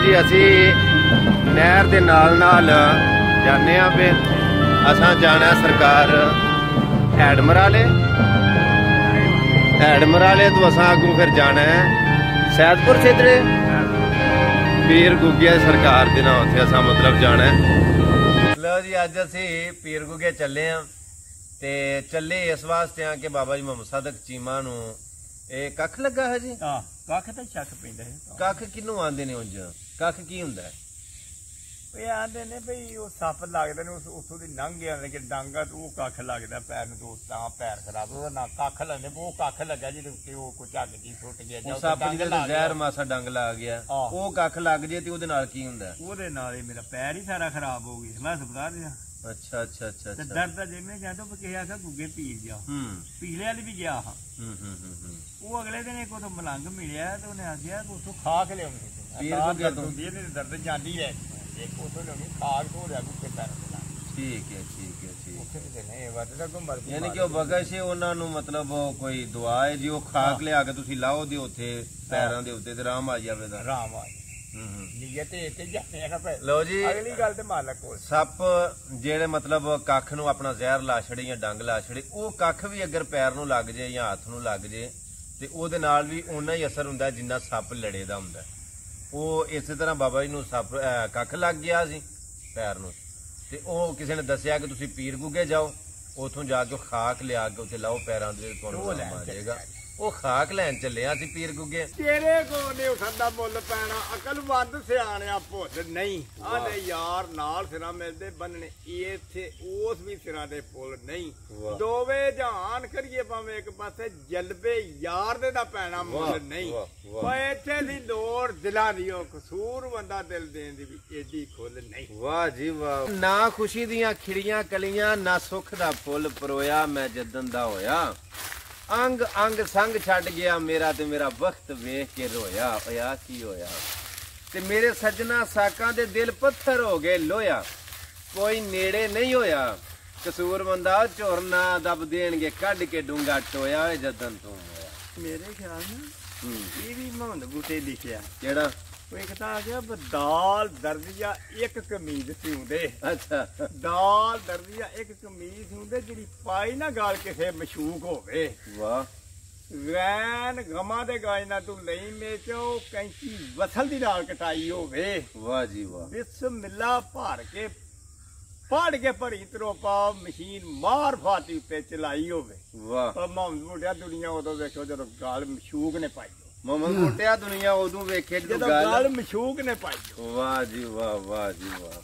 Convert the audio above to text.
जी असी नहर के नाल नाल जाने पे असा जाना सरकार हैडमराले तो असा अगू फिर जाना है सैदपुर छिदरे पीर गुगे सरकार के ना उत्थे असा मतलब जाना है। लो जी अज असी पीर गुगे चले हाँ ते चले इस वास्ते हाँ कि बाबा जी मोहम्मद सादक चीमा नू कख लगा है जी। कख तो शक पैंदा है। कख किनू आंदे ने उंज कख की हुंदा है? आंदे ने भाई वो सप लगदे ने उथों दी लंघ गया कि डांगा तो वो कख लगदा पैर नूं तो तां पैर खराब हो ना कख लगे वो कख लगा जी ते वो कोई झग जी टुट गया जां सप दे जहर मासा डंग लग गया वो कख लग जे ते ओदे नाल की हुंदा है? ओदे नाल ही मेरा पैर ही सारा खराब हो गया मैं अस्पताल गया। अच्छा अच्छा अच्छा अच्छा दर्द जिन्हें कहते किसी आखा गुगे पीर जा पीले वाली भी गया हाँ वो अगले दिन एक मलंग मिलिया तो उन्हें आखिया उतो खा के लिया दर्द जाती है एक उतो लिया खाक धो लिया गुगे पैर ठीक है ठीक है ठीक यानी कि बगश उन्होंने मतलब कोई दुआ है जी खाक लिया के तुसी लाओ दे उत्थे पैरां दे उत्ते ते आराम आ जावेगा आराम आ लो जी अगली गल ते मालक कोल सप जेड़े मतलब कख नूं अपना जहर ला छड़े या डंग ला छड़े वो कख भी अगर पैर नूं लग जाए या हाथ नूं लग जाए ते ओहदे नाल भी उन्ना ही असर हुंदा जिन्ना सप लड़े दा हुंदा। वो इस तरह बाबा जी नूं सप कख लग गया सी पैर नूं ते ओह किसी ने दस्सिया कि तुसीं पीर गुगे जाओ उथों जाके खाक लिया के उत्थे लाओ पैरां दे तुहानूं आराम आ जाएगा। वो खाक लैन चले असीं पीर गुगे तेरे को नहीं उठा मुल पैना अकल वध सियाणिया भुल नहीं आने यार नाल सिरा मिलते बनने इत्थे उस भी सिरा दे पुल नहीं दोवे जहान करिए भावें एक पासे जलबे यार दे दा पैना मुल नहीं इत्थे दी लोड़ दिला दी कसूर बंदा दिल देन दी भी एडी खुल नहीं। वाह जी वाह ना खुशी दियां खिड़ियां कलियां ना सुख दा फुल परोया मैं जदन दा होया अंग अंग संग छड़ गया मेरा ते मेरा वक्त वेख के रोया होया की होया ते मेरे सजना साकां दे दिल पत्थर हो गए लोया कोई नेड़े नहीं होया कसूर बंदा झोरना दब देणगे कढ के डूंगा टोया जदन तू होया। मेरे ख्याल में ये भी मोहम्मद बूटे लिखिया केड़ा एक आ गया दाल दर्दिया एक कमीज सिउंदे। अच्छा दाल दर्दिया एक कमीज सिउंदे जिहड़ी पाई ना गाल किसे मशूक होवे। वाह गैन गमा दे गाय ना तू नहीं मेचो कैंची वसल दी नाल कटाई होवे। वाह जी वाह बिस्मिल्लाह भर के फाड़ के भरी तरोपा मशीन मार फाती उत्ते चलाई होवे। वाह मोहम्मद बूटिया दुनिया उदों देखो जदों गाल मशूक ने पाई मोहम्मद बूटिया दुनिया उदों वेखे जदों गाल मशूक ने पाई। वाह जी वाह वाह जी वाह।